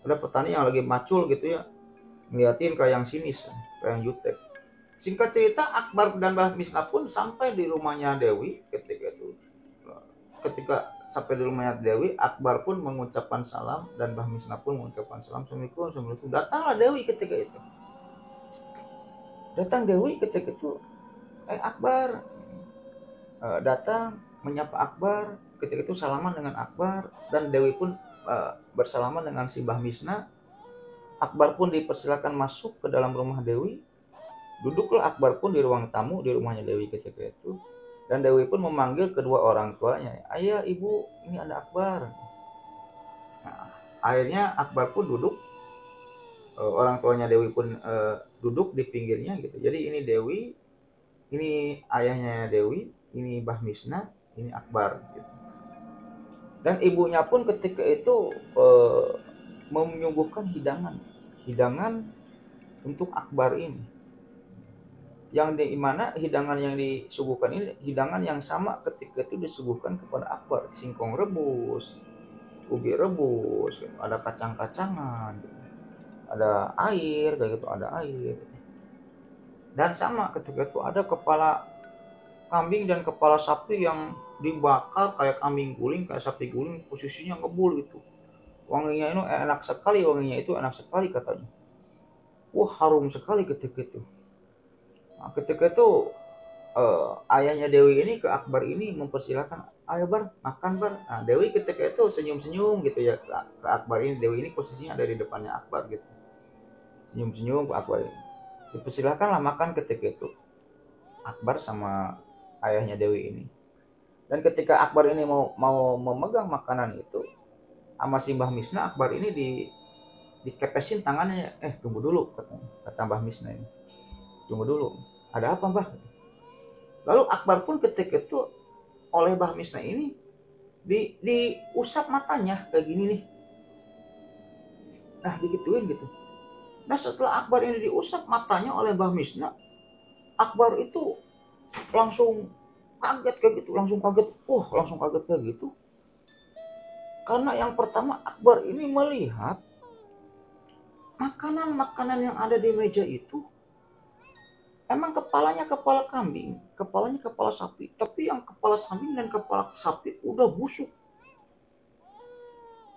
Ada petani yang lagi macul gitu ya, ngeliatin kayak yang sinis, kayak yang jutek. Singkat cerita, Akbar dan Mbah Misna pun sampai di rumahnya Dewi. Ketika sampai di rumahnya Dewi, Akbar pun mengucapkan salam dan Mbah Misna pun mengucapkan salam. Assalamualaikum, assalamualaikum. Datanglah Dewi ketika itu. Datang Dewi ketika itu, Akbar datang menyapa Akbar. Ketika itu salaman dengan Akbar, dan Dewi pun bersalaman dengan si Mbah Misna. Akbar pun dipersilakan masuk ke dalam rumah Dewi. Duduklah Akbar pun di ruang tamu di rumahnya Dewi ketika itu. Dan Dewi pun memanggil kedua orang tuanya. Ayah, ibu, ini ada Akbar. Nah, akhirnya Akbar pun duduk. Orang tuanya Dewi pun duduk di pinggirnya gitu. Jadi ini Dewi, ini ayahnya Dewi, ini Mbah Misna, ini Akbar. Gitu. Dan ibunya pun ketika itu menyuguhkan hidangan untuk Akbar ini. Yang di mana hidangan yang disuguhkan ini hidangan yang sama ketika itu disuguhkan kepada Akbar. Singkong rebus, ubi rebus, ada kacang-kacangan, ada air, kayak gitu, ada air. Dan sama ketika itu ada kepala kambing dan kepala sapi yang dibakar kayak kambing guling, kayak sapi guling, posisinya ngebul gitu. Wanginya itu enak sekali katanya. Wah, harum sekali ketika itu. Nah, ketika itu ayahnya Dewi ini ke Akbar ini mempersilahkan, ayo Bar, makan Bar. Nah, Dewi ketika itu senyum-senyum gitu ya ke Akbar ini. Dewi ini posisinya ada di depannya Akbar gitu. Senyum-senyum ke Akbar ini. Dipersilahkanlah makan ketika itu Akbar sama ayahnya Dewi ini. Dan ketika Akbar ini mau memegang makanan itu sama si Mbah Misna, Akbar ini dikepesin tangannya. Tunggu dulu, kata Mbah Misna ini. Tunggu dulu, ada apa Mbah? Lalu Akbar pun ketika itu oleh Mbah Misna ini diusap matanya kayak gini nih. Nah, digituin gitu. Nah, setelah Akbar ini diusap matanya oleh Mbah Misna, Akbar itu langsung kaget kayak gitu, langsung kaget kayak gitu. Karena yang pertama Akbar ini melihat makanan-makanan yang ada di meja itu emang kepalanya kepala kambing, kepalanya kepala sapi. Tapi yang kepala kambing dan kepala sapi udah busuk.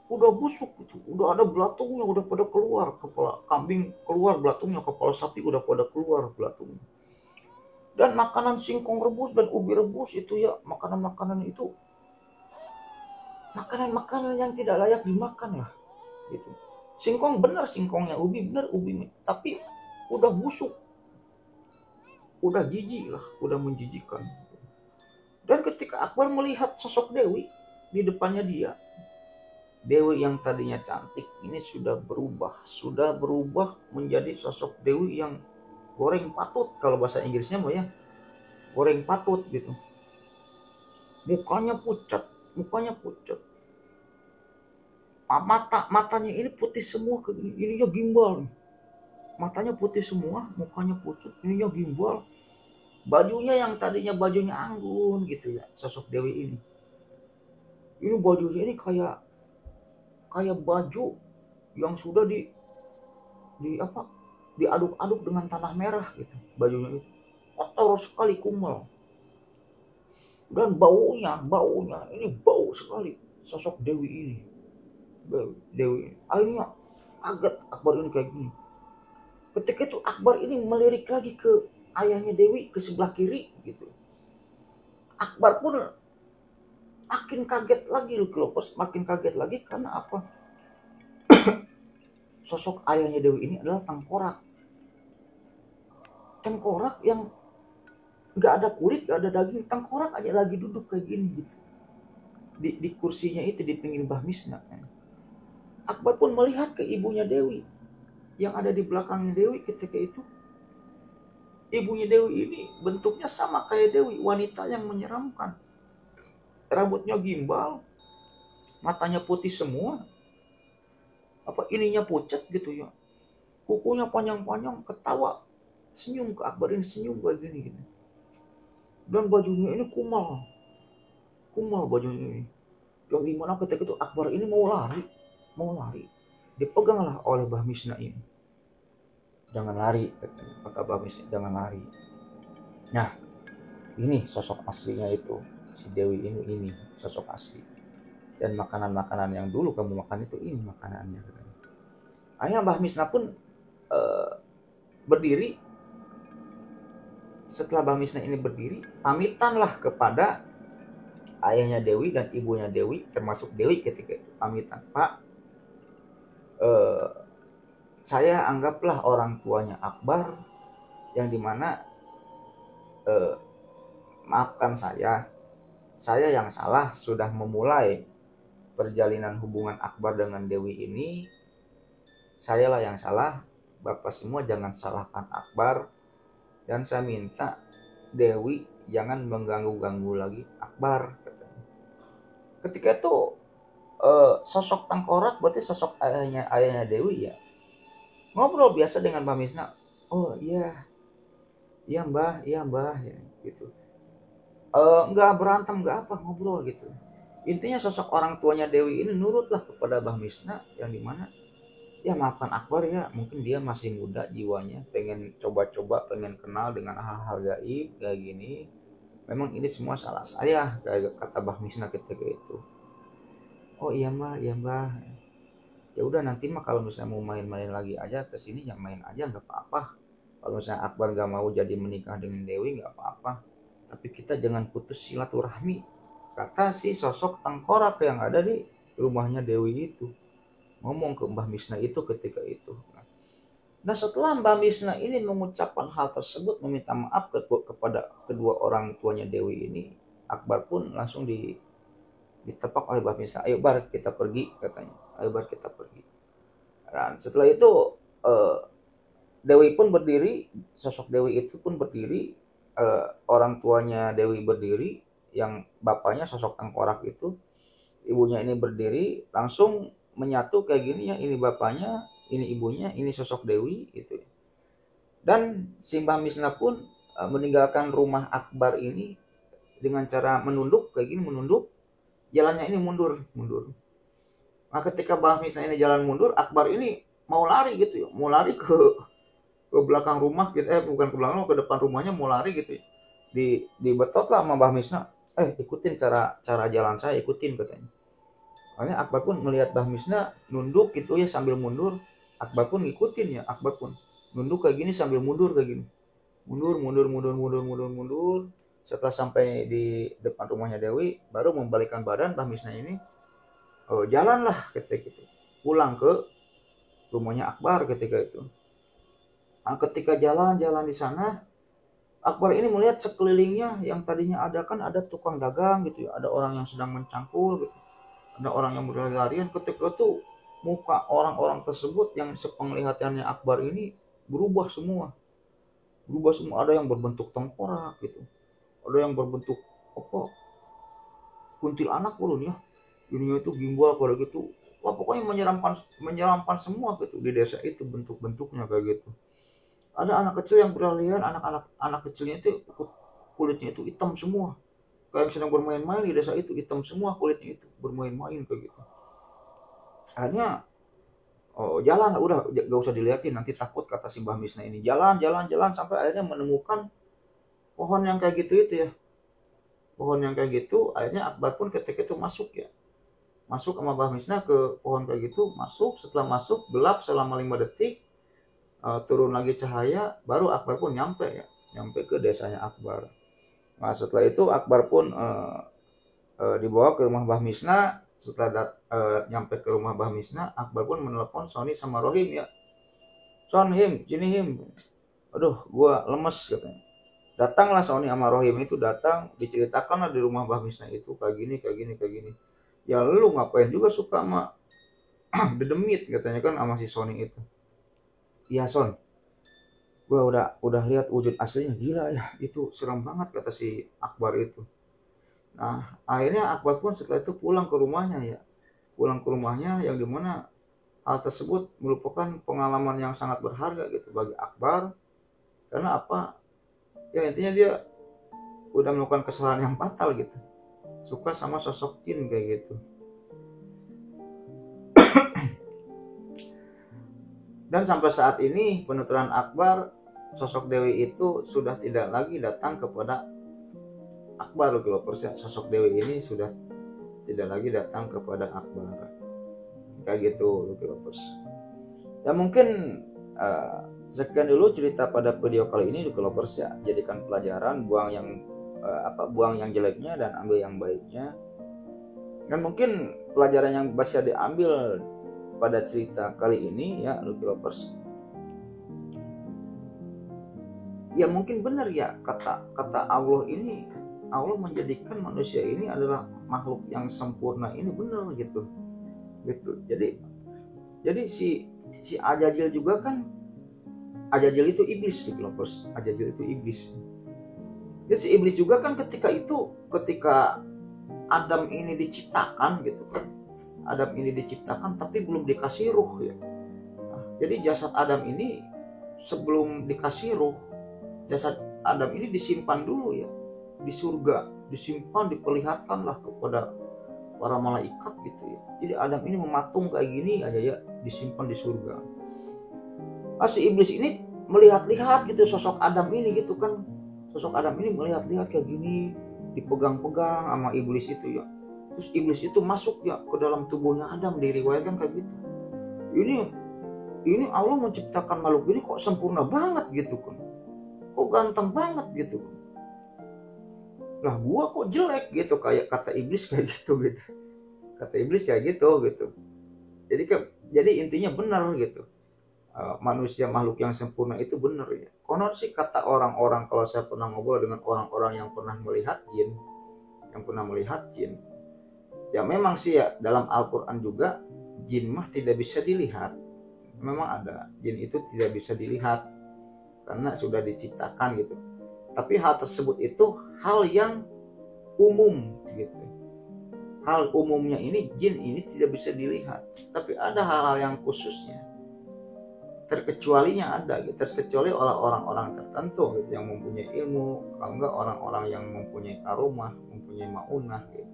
Gitu. Udah ada belatungnya, udah pada keluar. Kepala kambing keluar belatungnya, kepala sapi udah pada keluar belatungnya. Dan makanan singkong rebus dan ubi rebus itu ya, makanan-makanan itu makanan-makanan yang tidak layak dimakan lah gitu. Singkong benar singkongnya, ubi benar ubi, tapi udah busuk. Udah jijik lah, udah menjijikkan. Dan ketika Akbar melihat sosok Dewi di depannya dia, Dewi yang tadinya cantik ini sudah berubah menjadi sosok Dewi yang goreng patut, kalau bahasa Inggrisnya mah ya, goreng patut gitu. mukanya pucat, mukanya pucat. Matanya ini putih semua, ininya gimbal. Matanya putih semua, mukanya pucat, ininya gimbal. Bajunya yang tadinya bajunya anggun gitu ya, sosok Dewi ini. Ini bajunya ini kayak kayak baju yang sudah di apa? Diaduk-aduk dengan tanah merah gitu. Bajunya itu kotor sekali, kumal. Dan baunya ini bau sekali sosok Dewi ini. Dewi. Akhirnya kaget Akbar ini kayak gini. Ketika itu Akbar ini melirik lagi ke ayahnya Dewi ke sebelah kiri gitu. Akbar pun makin kaget lagi loh, makin kaget lagi karena apa? Sosok ayahnya Dewi ini adalah tengkorak. Tengkorak yang nggak ada kulit, nggak ada daging, tengkorak aja lagi duduk kayak gini gitu. Di kursinya itu di pinggir Mbah Misna. Akbar pun melihat ke ibunya Dewi yang ada di belakangnya Dewi ketika itu. Ibunya Dewi ini bentuknya sama kayak Dewi, wanita yang menyeramkan. Rambutnya gimbal, matanya putih semua, ininya pucat gitu ya. Kukunya panjang-panjang, ketawa, senyum ke Akbar ini, senyum kayak gini gitu. Dan bajunya ini kumal bajunya ini. Yang dimana ketika itu Akbar ini mau lari. Dipeganglah oleh Mbah Misna ini. Jangan lari, kata Mbah Misna, jangan lari. Nah, ini sosok aslinya itu, si Dewi ini sosok asli. Dan makanan-makanan yang dulu kamu makan itu ini makanannya. Akhirnya Mbah Misna pun berdiri. Setelah Mbah Misna ini berdiri, pamitanlah kepada ayahnya Dewi dan ibunya Dewi, termasuk Dewi ketika itu. Pamitan, Pak, saya anggaplah orang tuanya Akbar, yang dimana maafkan saya yang salah sudah memulai perjalanan hubungan Akbar dengan Dewi ini. Sayalah yang salah, Bapak semua jangan salahkan Akbar, dan saya minta Dewi jangan mengganggu-ganggu lagi Akbar. Ketika itu sosok tengkorak berarti sosok ayahnya Dewi ya, ngobrol biasa dengan Mbak Misna. Oh iya Mbah ya, gitu. Nggak berantem, nggak apa, ngobrol gitu. Intinya sosok orang tuanya Dewi ini nurutlah kepada Mbah Misna, yang dimana ya maafkan Akbar ya, mungkin dia masih muda jiwanya, pengen coba-coba, pengen kenal dengan hal-hal gaib kayak gini. Memang ini semua salah saya, kayak kata Mbah Misna ketika itu. Oh iya Mbah, ya udah nanti mah kalau misalnya mau main-main lagi aja ke sini ya main aja, nggak apa-apa. Kalau misalnya Akbar nggak mau jadi menikah dengan Dewi nggak apa-apa, tapi kita jangan putus silaturahmi, kata si sosok tengkorak yang ada di rumahnya Dewi itu, ngomong ke Mbah Misna itu ketika itu. Nah setelah Mbah Misna ini mengucapkan hal tersebut, meminta maaf kepada kedua orang tuanya Dewi ini, Akbar pun langsung ditepak oleh Mbah Misna. Ayo Bar kita pergi, katanya. Ayo Bar kita pergi. Dan setelah itu Dewi pun berdiri, sosok Dewi itu pun berdiri, orang tuanya Dewi berdiri, yang bapaknya sosok tengkorak itu, ibunya ini berdiri, langsung menyatu kayak gini ya, ini bapaknya, ini ibunya, ini sosok Dewi gitu. Dan si Mbah Misna pun meninggalkan rumah Akbar ini dengan cara menunduk kayak gini, menunduk, jalannya ini mundur. Nah ketika Mbah Misna ini jalan mundur, Akbar ini mau lari gitu ya, mau lari ke belakang rumah gitu, bukan ke belakang, ke depan rumahnya mau lari gitu ya. Dibetot lah sama Mbah Misna, ikutin cara jalan saya, ikutin katanya. Makanya Akbar pun melihat Mbah Misna nunduk gitu ya sambil mundur, Akbar pun ngikutin ya, Akbar pun nunduk kayak gini sambil mundur kayak gini. Mundur. Setelah sampai di depan rumahnya Dewi, baru membalikkan badan Mbah Misna ini, jalanlah ketika itu. Pulang ke rumahnya Akbar ketika itu. Nah, ketika jalan di sana, Akbar ini melihat sekelilingnya yang tadinya ada tukang dagang gitu ya, ada orang yang sedang mencangkul gitu. Ada orang yang berlarian. Ketika itu muka orang-orang tersebut yang sepenglihatannya Akbar ini berubah semua. Ada yang berbentuk tengkorak gitu, ada yang berbentuk apa, kuntilanak turun ya, ininya itu gimbal pada gitu. Wah pokoknya menyeramkan semua gitu di desa itu bentuk-bentuknya kayak gitu. Ada anak kecil yang berlarian, anak kecilnya itu kulitnya itu hitam semua, kayak yang sedang bermain-main di desa itu, hitam semua kulitnya itu, bermain-main kayak gitu. Akhirnya jalan, udah gak usah dilihatin nanti takut, kata si Mbah Misna ini. Jalan sampai akhirnya menemukan pohon yang kayak gitu itu ya. Pohon yang kayak gitu, akhirnya Akbar pun ketika itu masuk ya. Masuk sama Mbah Misna ke pohon kayak gitu, masuk, setelah masuk gelap selama 5 detik, turun lagi cahaya, baru Akbar pun nyampe ya. Nyampe ke desanya Akbar. Nah setelah itu Akbar pun dibawa ke rumah Mbah Misna. Setelah nyampe ke rumah Mbah Misna, Akbar pun menelepon Sony sama Rohim ya. Son, Him, sini Him. Aduh, gua lemes katanya. Datanglah Sony sama Rohim itu datang, diceritakanlah di rumah Mbah Misna itu kayak gini. Ya lu ngapain juga suka sama dedemit katanya kan sama si Sony itu. Iya Son, gua udah lihat wujud aslinya, gila ya, itu serem banget kata si Akbar itu. Nah akhirnya Akbar pun setelah itu pulang ke rumahnya yang dimana hal tersebut merupakan pengalaman yang sangat berharga gitu bagi Akbar. Karena apa ya, intinya dia udah melakukan kesalahan yang fatal gitu, suka sama sosok jin kayak gitu. Dan sampai saat ini penuturan Akbar, sosok Dewi itu sudah tidak lagi datang kepada Akbar gitu loh. Sosok Dewi ini sudah tidak lagi datang kepada Akbar kayak gitu loh. Ya mungkin sekian dulu cerita pada video kali ini loh ya. Jadikan pelajaran, buang yang jeleknya dan ambil yang baiknya. Dan mungkin pelajaran yang bisa diambil pada cerita kali ini ya Lovers. Ya mungkin benar ya kata Allah ini, Allah menjadikan manusia ini adalah makhluk yang sempurna ini, benar gitu. Jadi si Ajajil juga kan, Ajajil itu iblis gitu loh bos. Ajajil itu iblis. Jadi si iblis juga kan ketika Adam ini diciptakan gitu kan. Adam ini diciptakan tapi belum dikasih ruh ya. Nah, jadi jasad Adam ini sebelum dikasih ruh, jasad Adam ini disimpan dulu ya di surga, disimpan, diperlihatkanlah kepada para malaikat gitu ya. Jadi Adam ini mematung kayak gini aja ya, disimpan di surga. Si iblis ini melihat-lihat gitu sosok Adam ini gitu kan. Sosok Adam ini melihat-lihat kayak gini, dipegang-pegang sama iblis itu ya. Terus iblis itu masuk ya ke dalam tubuhnya Adam, diriwayatkan kayak gitu. Ini Allah menciptakan makhluk ini kok sempurna banget gitu kan. Kok ganteng banget gitu kan. Lah gua kok jelek gitu, kayak kata iblis kayak gitu. Kata iblis kayak gitu. Jadi intinya benar gitu. Manusia makhluk yang sempurna itu benar ya. Konon sih kata orang-orang, kalau saya pernah ngobrol dengan orang-orang yang pernah melihat jin, ya memang sih ya dalam Al-Quran juga jin mah tidak bisa dilihat. Memang ada, jin itu tidak bisa dilihat karena sudah diciptakan gitu. Tapi hal tersebut itu hal yang umum gitu. Hal umumnya ini jin ini tidak bisa dilihat. Tapi ada hal-hal yang khususnya, terkecualinya ada gitu. Terkecuali oleh orang-orang tertentu gitu, yang mempunyai ilmu. Kalau enggak orang-orang yang mempunyai karomah, mempunyai maunah gitu,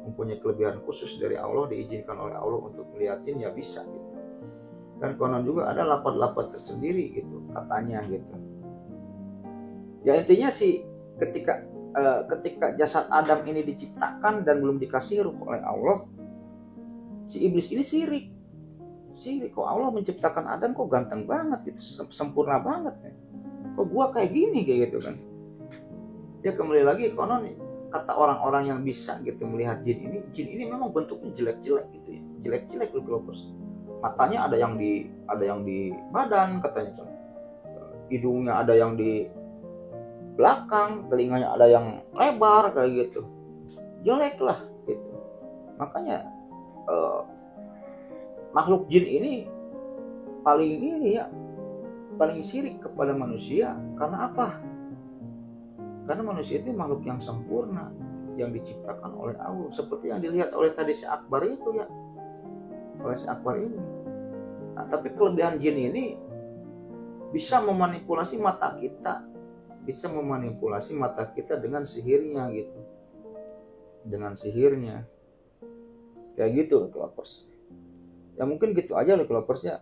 mempunyai kelebihan khusus dari Allah, diizinkan oleh Allah untuk melihatin ya bisa gitu. Dan konon juga ada lapat-lapat tersendiri gitu katanya gitu. Ya intinya sih ketika jasad Adam ini diciptakan dan belum dikasih ruh oleh Allah, si iblis ini sirik. Kok Allah menciptakan Adam kok ganteng banget gitu, sempurna banget ya. Kok gua kayak gini kayak gitu kan. Ya kembali lagi konon kata orang-orang yang bisa gitu melihat jin ini memang bentuknya jelek-jelek gitu ya. Jelek-jelek gitu. Matanya ada yang di badan katanya kan. Hidungnya ada yang di belakang, telinganya ada yang lebar kayak gitu, jelek lah gitu. Makanya makhluk jin ini paling sirik kepada manusia. Karena apa? Karena manusia itu makhluk yang sempurna. yang diciptakan oleh Allah, seperti yang dilihat oleh tadi si Akbar itu ya, oleh si Akbar ini. Nah, tapi kelebihan jin ini bisa memanipulasi mata kita, bisa memanipulasi mata kita dengan sihirnya gitu, dengan sihirnya kayak gitu loh Lovers. Ya mungkin gitu aja loh Lovers ya,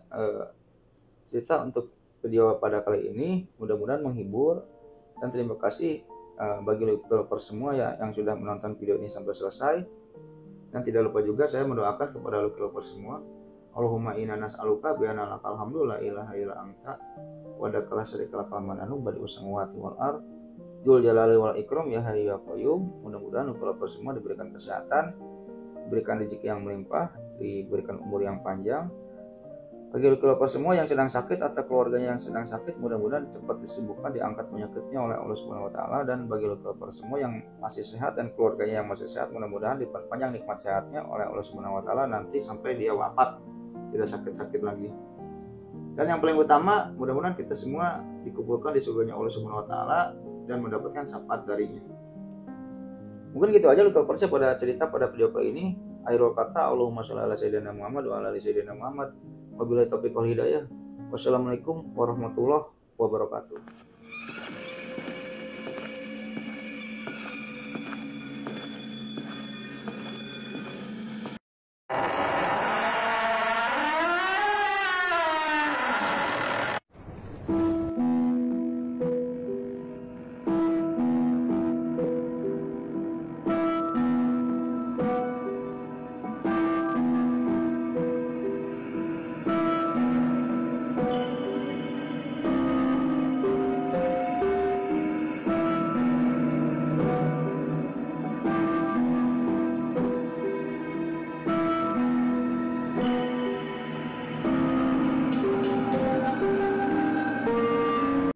cerita untuk video pada kali ini, mudah-mudahan menghibur, dan terima kasih bagi Lovers semua ya yang sudah menonton video ini sampai selesai. Dan tidak lupa juga saya mendoakan kepada Lovers semua, Allahumma inna nas'aluka bi anna lakal hamdu la ilaha illa anta wa dakala syarika lakal mananu badi usangwati wal ar jul jalali wal ikram ya hayyu ya qayyum. Mudah-mudahan Lovers semua diberikan kesehatan, diberikan rezeki yang melimpah, diberikan umur yang panjang. Bagi Lovers semua yang sedang sakit atau keluarganya yang sedang sakit, mudah-mudahan cepat disembuhkan, diangkat penyakitnya oleh Allah Subhanahu wa taala. Dan bagi Lovers semua yang masih sehat dan keluarganya yang masih sehat, mudah-mudahan diperpanjang nikmat sehatnya oleh Allah Subhanahu wa taala nanti sampai dia wafat, tidak sakit-sakit lagi. Dan yang paling utama, mudah-mudahan kita semua dikumpulkan di surganya Allah Subhanahu wa taala dan mendapatkan syafaat darinya. Mungkin gitu aja Lovers pada cerita pada video kali ini. Akhirul kata, Allahumma sholli ala sayyidina Muhammad wa ala ali sayyidina Muhammad. Wabillahi taufiq wal hidayah. Wassalamualaikum warahmatullahi wabarakatuh.